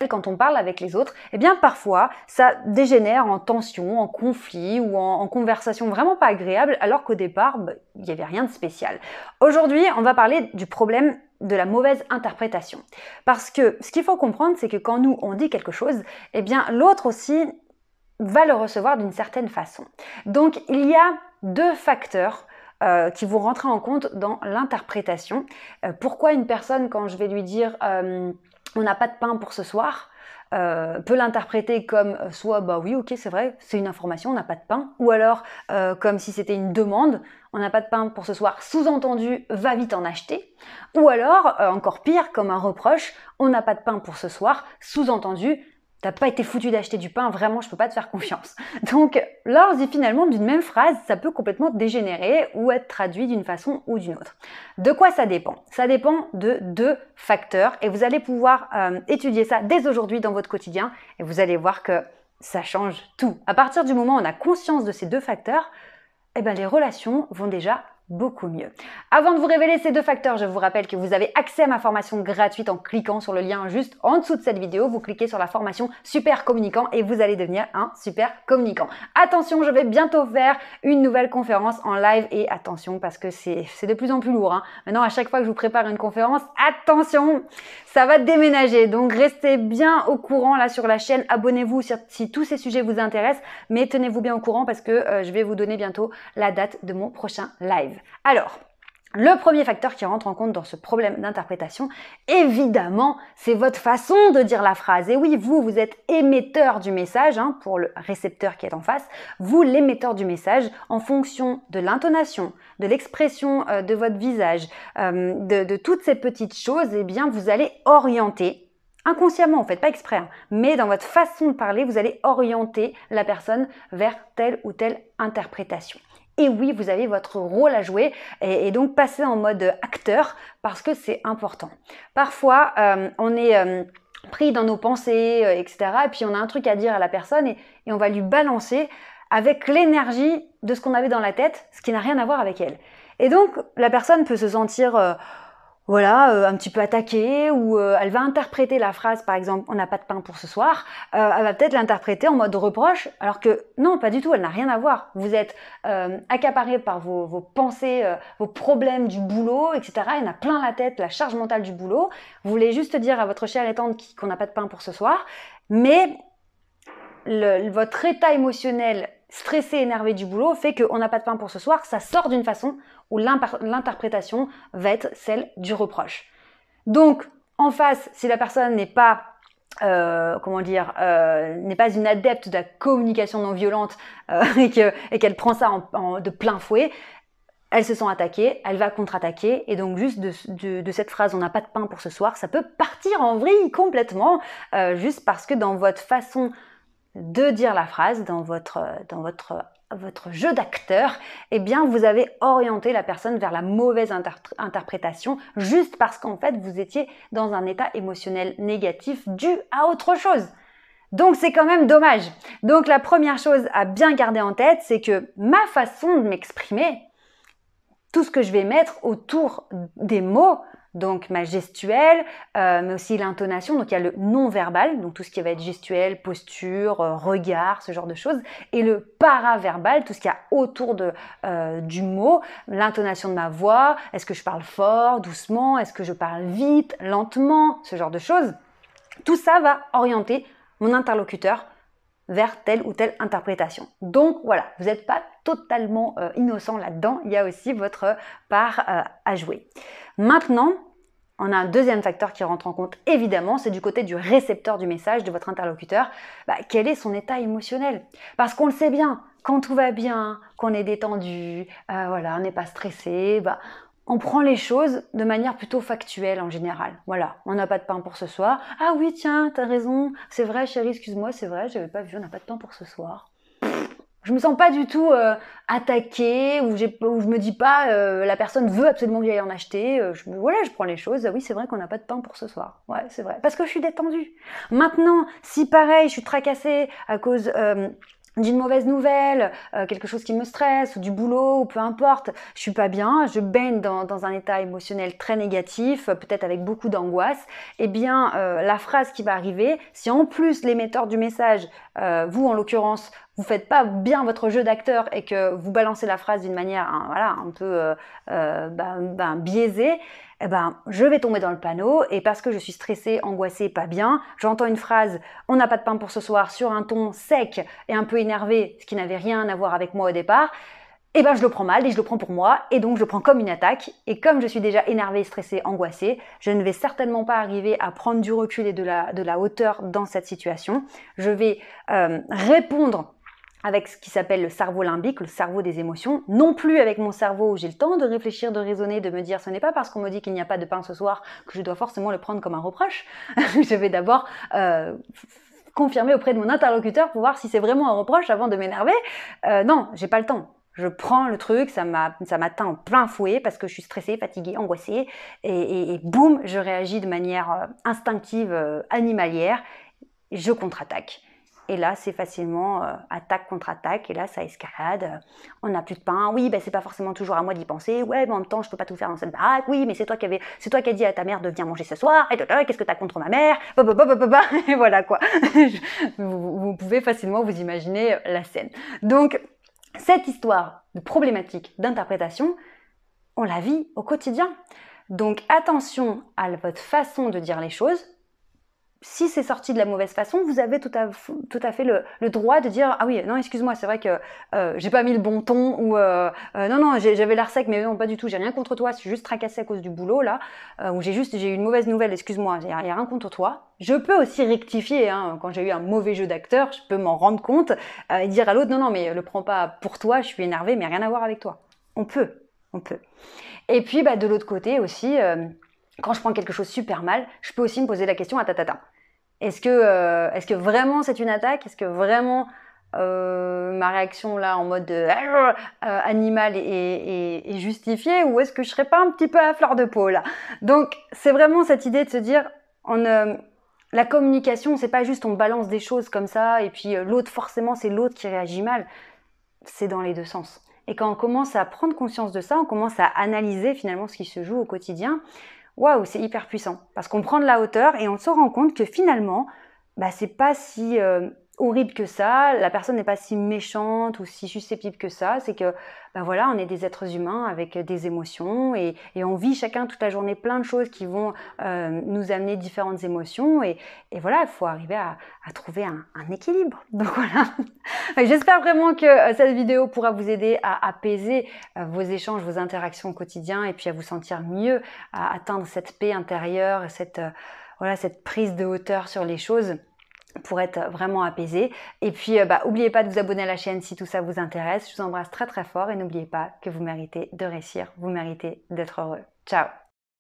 quand on parle avec les autres, eh bien parfois ça dégénère en tension, en conflit ou en conversation vraiment pas agréable, alors qu'au départ, il n'y avait rien de spécial. Aujourd'hui, on va parler du problème de la mauvaise interprétation. Parce que ce qu'il faut comprendre, c'est que quand nous on dit quelque chose, eh bien l'autre aussi va le recevoir d'une certaine façon. Donc il y a deux facteurs qui vont rentrer en compte dans l'interprétation. Pourquoi une personne, quand je vais lui dire on n'a pas de pain pour ce soir, peut l'interpréter comme soit bah oui, ok, c'est vrai, c'est une information, on n'a pas de pain, ou alors comme si c'était une demande, on n'a pas de pain pour ce soir, sous-entendu, va vite en acheter, ou alors encore pire, comme un reproche, on n'a pas de pain pour ce soir, sous-entendu, t'as pas été foutu d'acheter du pain, vraiment, je peux pas te faire confiance. Donc là, on se dit finalement d'une même phrase, ça peut complètement dégénérer ou être traduit d'une façon ou d'une autre. De quoi ça dépend? Ça dépend de deux facteurs et vous allez pouvoir étudier ça dès aujourd'hui dans votre quotidien et vous allez voir que ça change tout. À partir du moment où on a conscience de ces deux facteurs, eh ben, les relations vont déjà beaucoup mieux. Avant de vous révéler ces deux facteurs, je vous rappelle que vous avez accès à ma formation gratuite en cliquant sur le lien juste en dessous de cette vidéo. Vous cliquez sur la formation Super Communicant et vous allez devenir un super communicant. Attention, je vais bientôt faire une nouvelle conférence en live et attention parce que c'est de plus en plus lourd. Maintenant, à chaque fois que je vous prépare une conférence, attention, ça va déménager. Donc, restez bien au courant là sur la chaîne. Abonnez-vous si tous ces sujets vous intéressent, mais tenez-vous bien au courant parce que je vais vous donner bientôt la date de mon prochain live. Alors, le premier facteur qui rentre en compte dans ce problème d'interprétation, évidemment, c'est votre façon de dire la phrase. Et oui, vous êtes émetteur du message, pour le récepteur qui est en face, vous l'émetteur du message en fonction de l'intonation, de l'expression de votre visage, de toutes ces petites choses, eh bien, vous allez orienter inconsciemment, en fait, pas exprès, mais dans votre façon de parler, vous allez orienter la personne vers telle ou telle interprétation. Et oui, vous avez votre rôle à jouer et donc passer en mode acteur parce que c'est important. Parfois, on est pris dans nos pensées, etc. Et puis on a un truc à dire à la personne et on va lui balancer avec l'énergie de ce qu'on avait dans la tête, ce qui n'a rien à voir avec elle. Et donc, la personne peut se sentir un petit peu attaquée ou elle va interpréter la phrase, par exemple, on n'a pas de pain pour ce soir, elle va peut-être l'interpréter en mode reproche, alors que non, pas du tout, elle n'a rien à voir. Vous êtes accaparé par vos pensées, vos problèmes du boulot, etc. Il y en a plein la tête, la charge mentale du boulot. Vous voulez juste dire à votre chère et tante qu'on n'a pas de pain pour ce soir, mais votre état émotionnel stressé, énervé du boulot fait qu'on n'a pas de pain pour ce soir, ça sort d'une façon où l'interprétation va être celle du reproche. Donc, en face, si la personne n'est pas n'est pas une adepte de la communication non violente et qu'elle prend ça de plein fouet, elle se sent attaquée, elle va contre-attaquer et donc juste de cette phrase « on n'a pas de pain pour ce soir », ça peut partir en vrille complètement juste parce que dans votre façon de dire la phrase, dans votre jeu d'acteur, eh bien vous avez orienté la personne vers la mauvaise interprétation juste parce qu'en fait vous étiez dans un état émotionnel négatif dû à autre chose. Donc c'est quand même dommage. Donc la première chose à bien garder en tête, c'est que ma façon de m'exprimer, tout ce que je vais mettre autour des mots, donc ma gestuelle, mais aussi l'intonation, donc il y a le non-verbal, donc tout ce qui va être gestuelle, posture, regard, ce genre de choses, et le paraverbal, tout ce qu'il y a autour du mot, l'intonation de ma voix, est-ce que je parle fort, doucement, est-ce que je parle vite, lentement, ce genre de choses. Tout ça va orienter mon interlocuteur vers telle ou telle interprétation. Donc voilà, vous n'êtes pas totalement innocent là-dedans, il y a aussi votre part à jouer. Maintenant, on a un deuxième facteur qui rentre en compte, évidemment, c'est du côté du récepteur du message de votre interlocuteur. Quel est son état émotionnel? Parce qu'on le sait bien, quand tout va bien, qu'on est détendu, on n'est pas stressé, on prend les choses de manière plutôt factuelle en général. Voilà, on n'a pas de pain pour ce soir. Ah oui, tiens, t'as raison, c'est vrai chérie, excuse-moi, c'est vrai, j'avais pas vu, on n'a pas de pain pour ce soir. Je me sens pas du tout attaquée ou je me dis pas la personne veut absolument que j'aille en acheter. Je prends les choses. Oui, c'est vrai qu'on n'a pas de pain pour ce soir. Ouais, c'est vrai. Parce que je suis détendue. Maintenant, si pareil, je suis tracassée à cause d'une mauvaise nouvelle, quelque chose qui me stresse, ou du boulot, ou peu importe, je suis pas bien, je baigne dans un état émotionnel très négatif, peut-être avec beaucoup d'angoisse, eh bien la phrase qui va arriver, si en plus l'émetteur du message, vous en l'occurrence, vous faites pas bien votre jeu d'acteur et que vous balancez la phrase d'une manière voilà, un peu biaisée, eh ben, je vais tomber dans le panneau et parce que je suis stressée, angoissée, pas bien, j'entends une phrase « on n'a pas de pain pour ce soir » sur un ton sec et un peu énervé, ce qui n'avait rien à voir avec moi au départ, et ben je le prends mal et je le prends pour moi et donc je le prends comme une attaque et comme je suis déjà énervée, stressée, angoissée, je ne vais certainement pas arriver à prendre du recul et de la hauteur dans cette situation. Je vais répondre avec ce qui s'appelle le cerveau limbique, le cerveau des émotions, non plus avec mon cerveau où j'ai le temps de réfléchir, de raisonner, de me dire ce n'est pas parce qu'on me dit qu'il n'y a pas de pain ce soir que je dois forcément le prendre comme un reproche. Je vais d'abord confirmer auprès de mon interlocuteur pour voir si c'est vraiment un reproche avant de m'énerver. Non, j'ai pas le temps. Je prends le truc, ça m'atteint en plein fouet parce que je suis stressée, fatiguée, angoissée et boum, je réagis de manière instinctive, animalière, et je contre-attaque. Et là, c'est facilement attaque contre attaque. Et là, ça escalade. On n'a plus de pain. Oui, ben, c'est pas forcément toujours à moi d'y penser. Ouais, mais en même temps, je peux pas tout faire dans cette baraque. Oui, mais c'est toi qui as dit à ta mère de venir manger ce soir. Et qu'est-ce que t'as contre ma mère? Et voilà quoi. Vous pouvez facilement vous imaginer la scène. Donc, cette histoire de problématique d'interprétation, on la vit au quotidien. Donc, attention à votre façon de dire les choses. Si c'est sorti de la mauvaise façon, vous avez tout à fait le droit de dire « Ah oui, non, excuse-moi, c'est vrai que j'ai pas mis le bon ton » ou non, j'avais l'air sec, mais non, pas du tout, j'ai rien contre toi, je suis juste tracassée à cause du boulot, là, ou j'ai eu une mauvaise nouvelle, excuse-moi, il n'y a rien contre toi. » Je peux aussi rectifier, hein, quand j'ai eu un mauvais jeu d'acteur, je peux m'en rendre compte et dire à l'autre « Non, non, mais le prends pas pour toi, je suis énervée, mais rien à voir avec toi. » On peut. Et puis, de l'autre côté aussi, quand je prends quelque chose super mal, je peux aussi me poser la question « Est-ce que vraiment c'est une attaque? Est-ce que vraiment ma réaction là en mode animal est justifiée? Ou est-ce que je serais pas un petit peu à fleur de peau là? » Donc c'est vraiment cette idée de se dire la communication, c'est pas juste on balance des choses comme ça et puis l'autre forcément c'est l'autre qui réagit mal. C'est dans les deux sens. Et quand on commence à prendre conscience de ça, on commence à analyser finalement ce qui se joue au quotidien. Waouh, c'est hyper puissant parce qu'on prend de la hauteur et on se rend compte que finalement, c'est pas si horrible que ça, la personne n'est pas si méchante ou si susceptible que ça, c'est que voilà, on est des êtres humains avec des émotions et on vit chacun toute la journée plein de choses qui vont nous amener différentes émotions et voilà, il faut arriver à trouver un équilibre. Donc voilà, j'espère vraiment que cette vidéo pourra vous aider à apaiser vos échanges, vos interactions au quotidien et puis à vous sentir mieux, à atteindre cette paix intérieure, cette prise de hauteur sur les choses pour être vraiment apaisé. Et puis, n'oubliez pas de vous abonner à la chaîne si tout ça vous intéresse. Je vous embrasse très très fort et n'oubliez pas que vous méritez de réussir, vous méritez d'être heureux. Ciao!